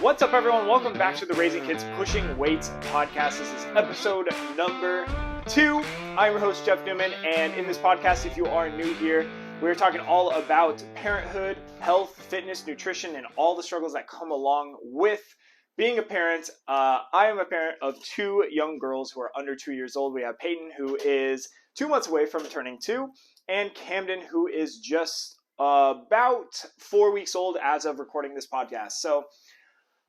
What's up, everyone? Welcome back to the Raising Kids Pushing Weights podcast. This is episode number 2. I'm your host, Jeff Newman, and in this podcast, if you are new here, we're talking all about parenthood, health, fitness, nutrition, and all the struggles that come along with being a parent. I am a parent of 2 young girls who are under 2 years old. We have Peyton, who is 2 months away from turning 2, and Camden, who is just about 4 weeks old as of recording this podcast. So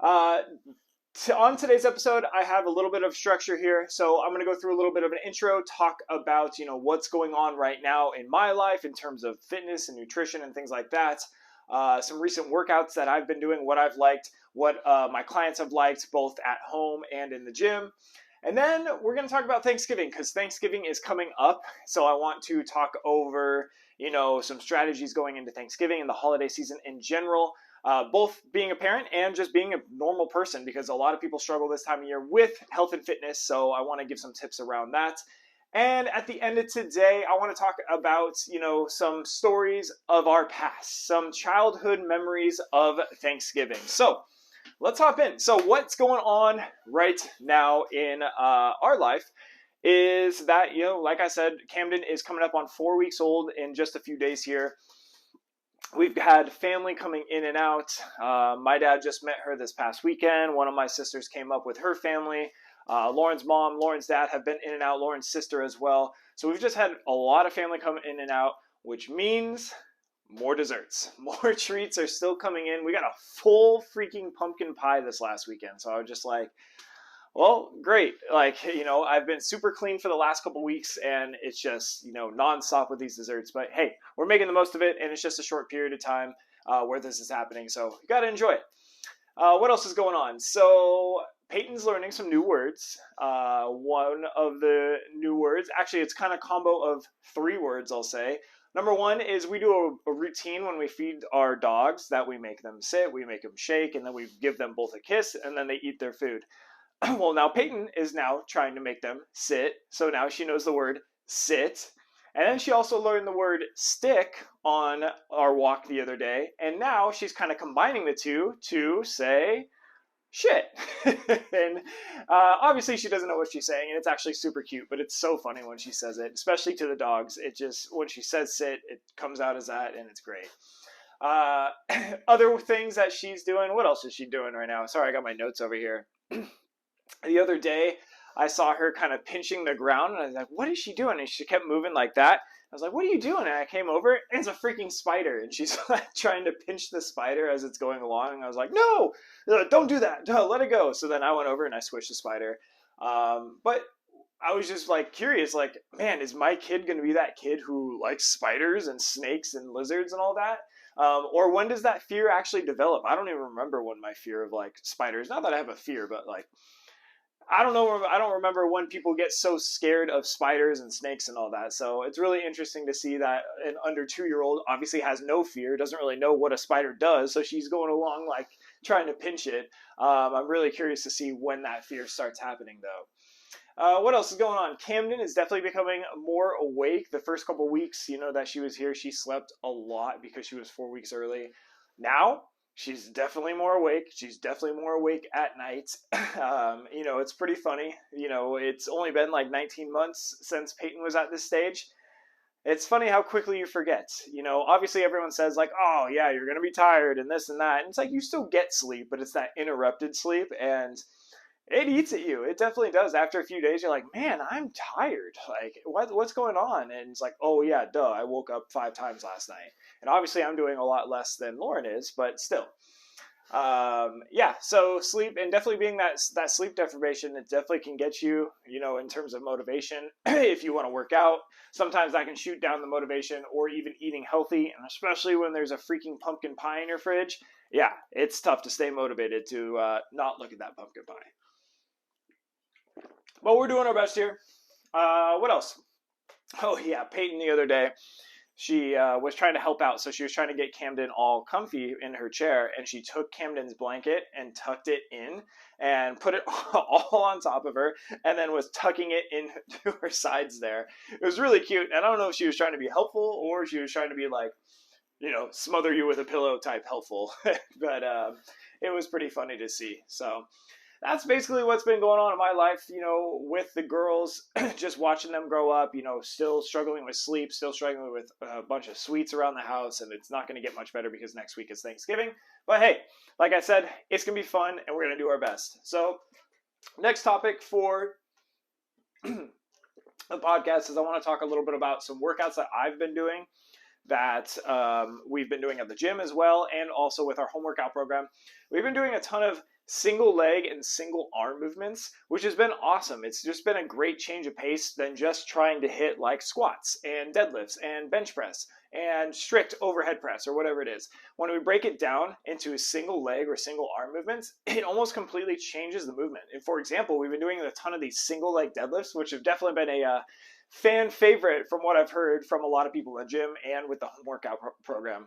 on today's episode, I have a little bit of structure here. So I'm going to go through a little bit of an intro, talk about, what's going on right now in my life in terms of fitness and nutrition and things like that. Some recent workouts that I've been doing, what I've liked, what my clients have liked, both at home and in the gym. And then we're going to talk about Thanksgiving, because Thanksgiving is coming up. So I want to talk over, some strategies going into Thanksgiving and the holiday season in general. Both being a parent and just being a normal person, because a lot of people struggle this time of year with health and fitness. So I want to give some tips around that. And at the end of today, I want to talk about, some stories of our past, some childhood memories of Thanksgiving. So let's hop in. So what's going on right now in our life is that, like I said, Camden is coming up on 4 weeks old in just a few days here. We've had family coming in and out. My dad just met her this past weekend. One of my sisters came up with her family. Lauren's mom, Lauren's dad have been in and out. Lauren's sister as well. So we've just had a lot of family come in and out, which means more desserts. More treats are still coming in. We got a full freaking pumpkin pie this last weekend. So I was just like, well, great. I've been super clean for the last couple weeks, and it's just, nonstop with these desserts. But hey, we're making the most of it, and it's just a short period of time where this is happening. So you got to enjoy it. What else is going on? So Peyton's learning some new words. One of the new words, actually, it's kind of a combo of 3 words, I'll say. Number 1 is we do a routine when we feed our dogs that we make them sit, we make them shake, and then we give them both a kiss, and then they eat their food. Well, now Peyton is now trying to make them sit. So now she knows the word sit. And then she also learned the word stick on our walk the other day. And now she's kind of combining the two to say shit. And obviously she doesn't know what she's saying. And it's actually super cute. But it's so funny when she says it, especially to the dogs. It just, when she says sit, it comes out as that. And it's great. Other things that she's doing. What else is she doing right now? Sorry, I got my notes over here. The other day, I saw her kind of pinching the ground, and I was like, what is she doing? And she kept moving like that. I was like, what are you doing? And I came over, and it's a freaking spider. And she's like trying to pinch the spider as it's going along. And I was like, no, don't do that. No, let it go. So then I went over and I squished the spider. But I was just like curious, like, man, is my kid going to be that kid who likes spiders and snakes and lizards and all that? Or when does that fear actually develop? I don't even remember when my fear of like spiders, not that I have a fear, but like, I don't know. I don't remember when people get so scared of spiders and snakes and all that. So it's really interesting to see that an under 2-year-old obviously has no fear, doesn't really know what a spider does. So she's going along like trying to pinch it. I'm really curious to see when that fear starts happening though. What else is going on? Camden is definitely becoming more awake. The first couple weeks, that she was here, she slept a lot because she was 4 weeks early. Now, she's definitely more awake. She's definitely more awake at night. It's pretty funny. It's only been like 19 months since Peyton was at this stage. It's funny how quickly you forget. Obviously everyone says like, oh yeah, you're going to be tired and this and that. And it's like you still get sleep, but it's that interrupted sleep, and it eats at you. It definitely does. After a few days, you're like, man, I'm tired. Like, what's going on? And it's like, oh yeah, duh. I woke up 5 times last night. And obviously I'm doing a lot less than Lauren is, but still. So sleep, and definitely being that sleep deprivation, it definitely can get you, in terms of motivation. If you want to work out, sometimes that can shoot down the motivation, or even eating healthy. And especially when there's a freaking pumpkin pie in your fridge. Yeah, it's tough to stay motivated to not look at that pumpkin pie. But we're doing our best here. What else? Oh yeah, Peyton the other day, she was trying to help out. So she was trying to get Camden all comfy in her chair, and she took Camden's blanket and tucked it in and put it all on top of her, and then was tucking it into her sides there. It was really cute. And I don't know if she was trying to be helpful or she was trying to be like, smother you with a pillow type helpful. But it was pretty funny to see. So that's basically what's been going on in my life, with the girls, just watching them grow up, still struggling with sleep, still struggling with a bunch of sweets around the house, and it's not going to get much better because next week is Thanksgiving. But hey, like I said, it's going to be fun, and we're going to do our best. So next topic for the podcast is I want to talk a little bit about some workouts that I've been doing that we've been doing at the gym as well, and also with our home workout program. We've been doing a ton of single leg and single arm movements, which has been awesome. It's just been a great change of pace than just trying to hit like squats and deadlifts and bench press and strict overhead press or whatever it is. When we break it down into a single leg or single arm movements, it almost completely changes the movement. And for example, we've been doing a ton of these single leg deadlifts, which have definitely been a fan favorite from what I've heard from a lot of people in the gym and with the home workout program.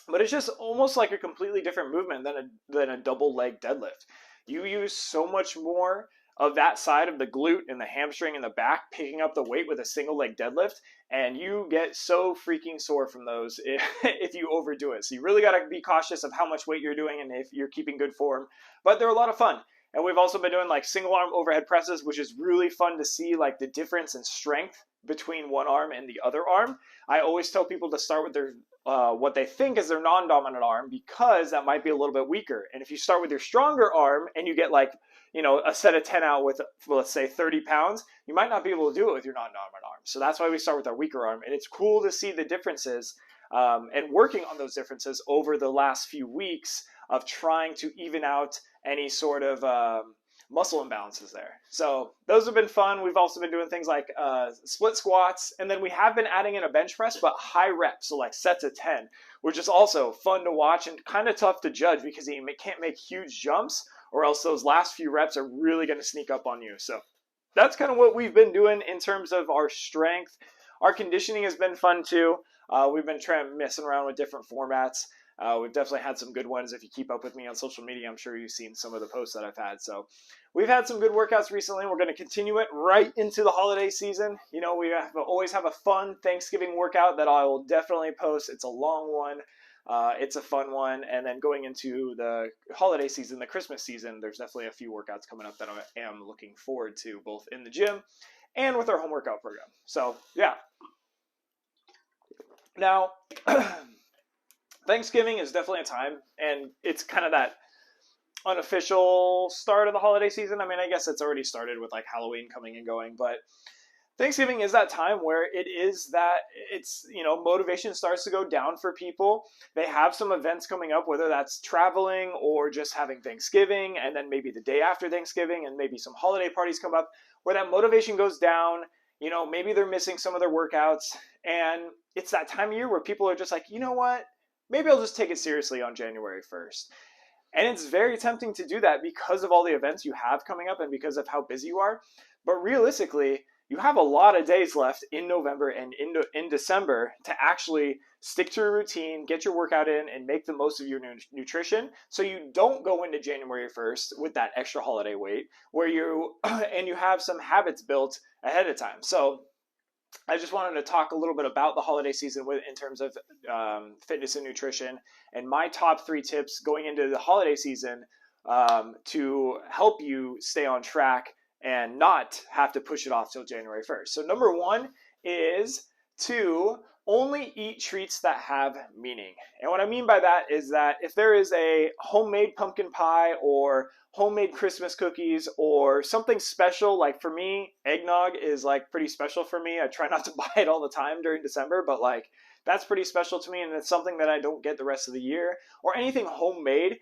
But it's just almost like a completely different movement than a double leg deadlift. You use so much more of that side of the glute and the hamstring and the back picking up the weight with a single leg deadlift, and you get so freaking sore from those if you overdo it. So you really got to be cautious of how much weight you're doing and if you're keeping good form. But they're a lot of fun. And we've also been doing like single arm overhead presses, which is really fun to see like the difference in strength between one arm and the other arm. I always tell people to start with their what they think is their non-dominant arm, because that might be a little bit weaker. And if you start with your stronger arm and you get like, a set of 10 out with, let's say 30 pounds, you might not be able to do it with your non-dominant arm. So that's why we start with our weaker arm. And it's cool to see the differences and working on those differences over the last few weeks of trying to even out any sort of muscle imbalances there. So those have been fun. We've also been doing things like split squats, and then we have been adding in a bench press, but high reps, so like sets of 10, which is also fun to watch and kind of tough to judge because you can't make huge jumps or else those last few reps are really going to sneak up on you. So that's kind of what we've been doing in terms of our strength. Our conditioning has been fun too. We've been messing around with different formats. We've definitely had some good ones. If you keep up with me on social media, I'm sure you've seen some of the posts that I've had. So we've had some good workouts recently. We're going to continue it right into the holiday season. We always have a fun Thanksgiving workout that I will definitely post. It's a long one. It's a fun one. And then going into the holiday season, the Christmas season, there's definitely a few workouts coming up that I am looking forward to, both in the gym and with our home workout program. So yeah. Now, Thanksgiving is definitely a time, and it's kind of that unofficial start of the holiday season. I mean, I guess it's already started with like Halloween coming and going, but Thanksgiving is that time where motivation starts to go down for people. They have some events coming up, whether that's traveling or just having Thanksgiving, and then maybe the day after Thanksgiving, and maybe some holiday parties come up where that motivation goes down. Maybe they're missing some of their workouts, and it's that time of year where people are just like, you know what? Maybe I'll just take it seriously on January 1st. And it's very tempting to do that because of all the events you have coming up and because of how busy you are. But realistically, you have a lot of days left in November and in December to actually stick to a routine, get your workout in, and make the most of your nutrition so you don't go into January 1st with that extra holiday weight where you have some habits built ahead of time. So I just wanted to talk a little bit about the holiday season in terms of fitness and nutrition and my top 3 tips going into the holiday season to help you stay on track and not have to push it off till January 1st. So number 1 is to only eat treats that have meaning. And what I mean by that is that if there is a homemade pumpkin pie or homemade Christmas cookies or something special, like for me, eggnog is like pretty special for me. I try not to buy it all the time during December, but like that's pretty special to me, and it's something that I don't get the rest of the year. Or anything homemade,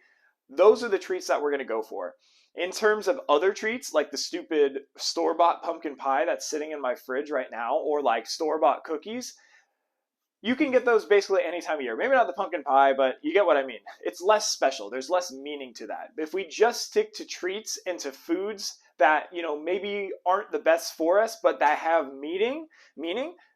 those are the treats that we're going to go for. In terms of other treats, like the stupid store-bought pumpkin pie that's sitting in my fridge right now, or like store-bought cookies, you can get those basically any time of year. Maybe not the pumpkin pie, but you get what I mean. It's less special. There's less meaning to that. If we just stick to treats and to foods that, maybe aren't the best for us, but that have meaning,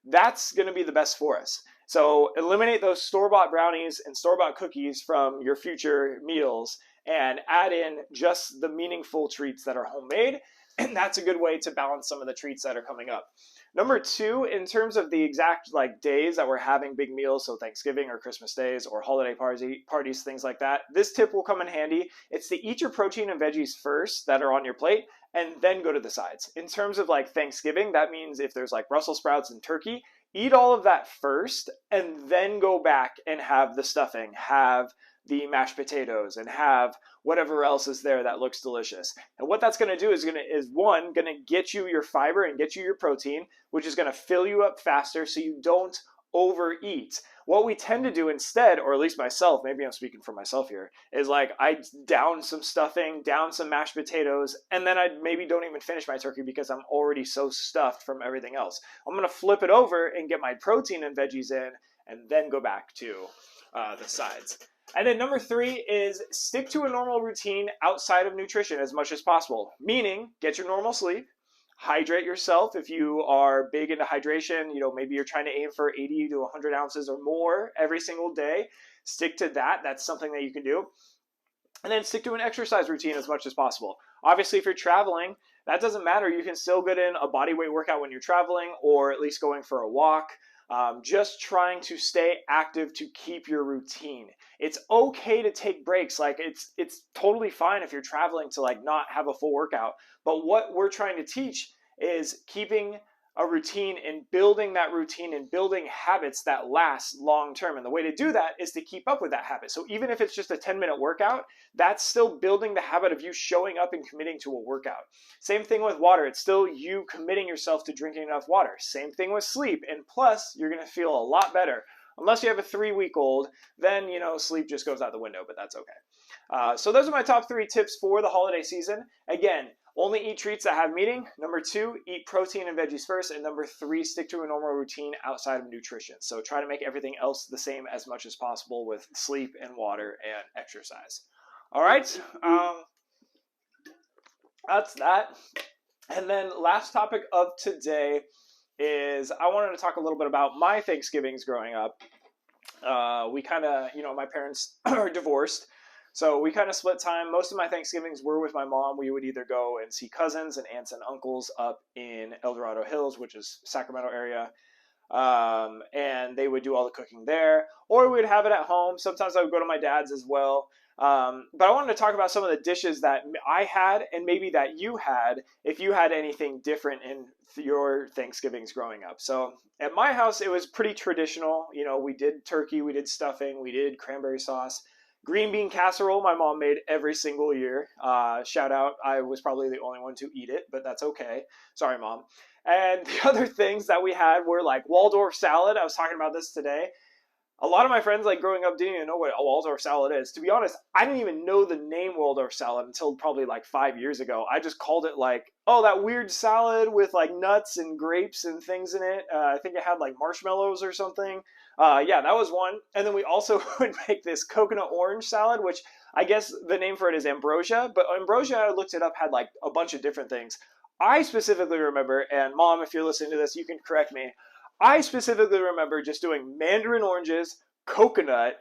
that's going to be the best for us. So eliminate those store-bought brownies and store-bought cookies from your future meals and add in just the meaningful treats that are homemade. And that's a good way to balance some of the treats that are coming up. Number two, in terms of the exact like days that we're having big meals, so Thanksgiving or Christmas days or holiday parties, things like that, this tip will come in handy. It's to eat your protein and veggies first that are on your plate and then go to the sides. In terms of like Thanksgiving, that means if there's like Brussels sprouts and turkey, eat all of that first and then go back and have the stuffing, have the mashed potatoes, and have whatever else is there that looks delicious. And what that's going to do is going to get you your fiber and get you your protein, which is going to fill you up faster so you don't overeat. What we tend to do instead, or at least myself, maybe I'm speaking for myself here, is like I down some stuffing, down some mashed potatoes, and then I maybe don't even finish my turkey because I'm already so stuffed from everything else. I'm going to flip it over and get my protein and veggies in and then go back to the sides. And then number three is stick to a normal routine outside of nutrition as much as possible, meaning get your normal sleep, hydrate yourself. If you are big into hydration, maybe you're trying to aim for 80 to 100 ounces or more every single day. Stick to that. That's something that you can do. And then stick to an exercise routine as much as possible. Obviously, if you're traveling, that doesn't matter. You can still get in a body weight workout when you're traveling or at least going for a walk. Just trying to stay active to keep your routine. It's okay to take breaks. Like it's totally fine if you're traveling to like not have a full workout. But what we're trying to teach is keeping a routine and building that routine and building habits that last long term. And the way to do that is to keep up with that habit. So even if it's just a 10-minute workout, that's still building the habit of you showing up and committing to a workout. Same thing with water. It's still you committing yourself to drinking enough water. Same thing with sleep. And plus, you're going to feel a lot better. Unless you have a 3-week-old, then, sleep just goes out the window, but that's okay. So those are my top 3 tips for the holiday season. Again, only eat treats that have meaning. Number 2, eat protein and veggies first. And number 3, stick to a normal routine outside of nutrition. So try to make everything else the same as much as possible with sleep and water and exercise. All right. That's that. And then last topic of today is I wanted to talk a little bit about my Thanksgivings growing up. We kind of, my parents are divorced. So we kind of split time. Most of my Thanksgivings were with my mom. We would either go and see cousins and aunts and uncles up in El Dorado Hills, which is Sacramento area. And they would do all the cooking there. Or we would have it at home. Sometimes I would go to my dad's as well. But I wanted to talk about some of the dishes that I had and maybe that you had, if you had anything different in your Thanksgivings growing up. So at my house, it was pretty traditional. We did turkey, we did stuffing, we did cranberry sauce. Green bean casserole, my mom made every single year. Shout out, I was probably the only one to eat it, but that's okay. Sorry, Mom. And the other things that we had were like Waldorf salad. I was talking about this today. A lot of my friends, like growing up, didn't even know what a Waldorf salad is. To be honest, I didn't even know the name Waldorf salad until probably like 5 years ago. I just called it like, oh, that weird salad with like nuts and grapes and things in it. I think it had like marshmallows or something. Yeah, that was one. And then we also would make this coconut orange salad, which I guess the name for it is ambrosia. But ambrosia, I looked it up, had like a bunch of different things. I specifically remember, and Mom, if you're listening to this, you can correct me. I specifically remember just doing mandarin oranges, coconut,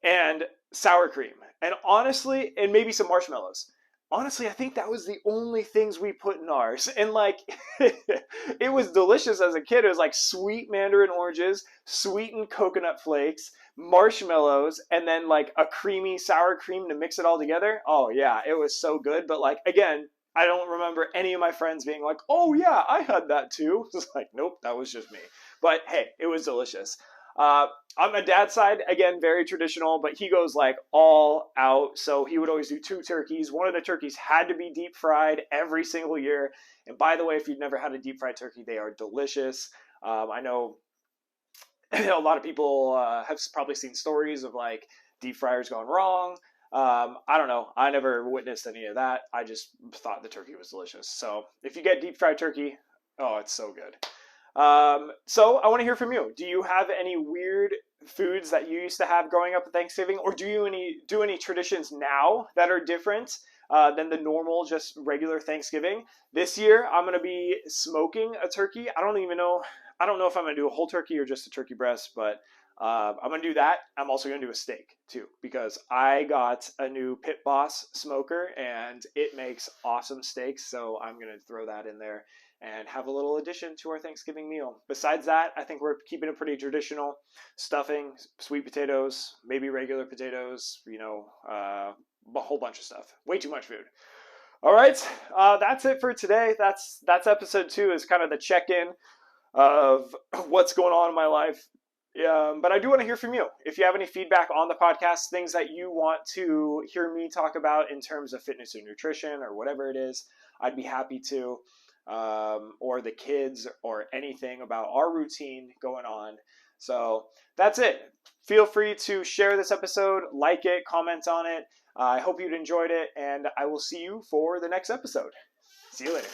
and sour cream. And honestly, and maybe some marshmallows. Honestly, I think that was the only things we put in ours. And like, it was delicious as a kid. It was like sweet mandarin oranges, sweetened coconut flakes, marshmallows, and then like a creamy sour cream to mix it all together. Oh yeah, it was so good. But like, again, I don't remember any of my friends being like, oh yeah, I had that too. It's like, nope, that was just me. But hey, it was delicious. On my dad's side, again, very traditional, but he goes like all out. So he would always do 2 turkeys. One of the turkeys had to be deep fried every single year. And by the way, if you've never had a deep fried turkey, they are delicious. I know a lot of people have probably seen stories of like deep fryers gone wrong. I don't know. I never witnessed any of that. I just thought the turkey was delicious. So if you get deep fried turkey, oh, it's so good. So I want to hear from you. Do you have any weird foods that you used to have growing up at Thanksgiving, or do you do any traditions now that are different than the normal, just regular Thanksgiving? This year, I'm going to be smoking a turkey. I don't know if I'm going to do a whole turkey or just a turkey breast, but I'm going to do that. I'm also going to do a steak too, because I got a new Pit Boss smoker and it makes awesome steaks. So I'm going to throw that in there and have a little addition to our Thanksgiving meal. Besides that, I think we're keeping it pretty traditional. Stuffing, sweet potatoes, maybe regular potatoes, a whole bunch of stuff. Way too much food. All right, that's it for today. That's episode 2, is kind of the check-in of what's going on in my life. But I do want to hear from you. If you have any feedback on the podcast, things that you want to hear me talk about in terms of fitness or nutrition or whatever it is, I'd be happy to. Or the kids or anything about our routine going on. So that's it. Feel free to share this episode, like it, comment on it. I hope you'd enjoyed it, and I will see you for the next episode. See you later.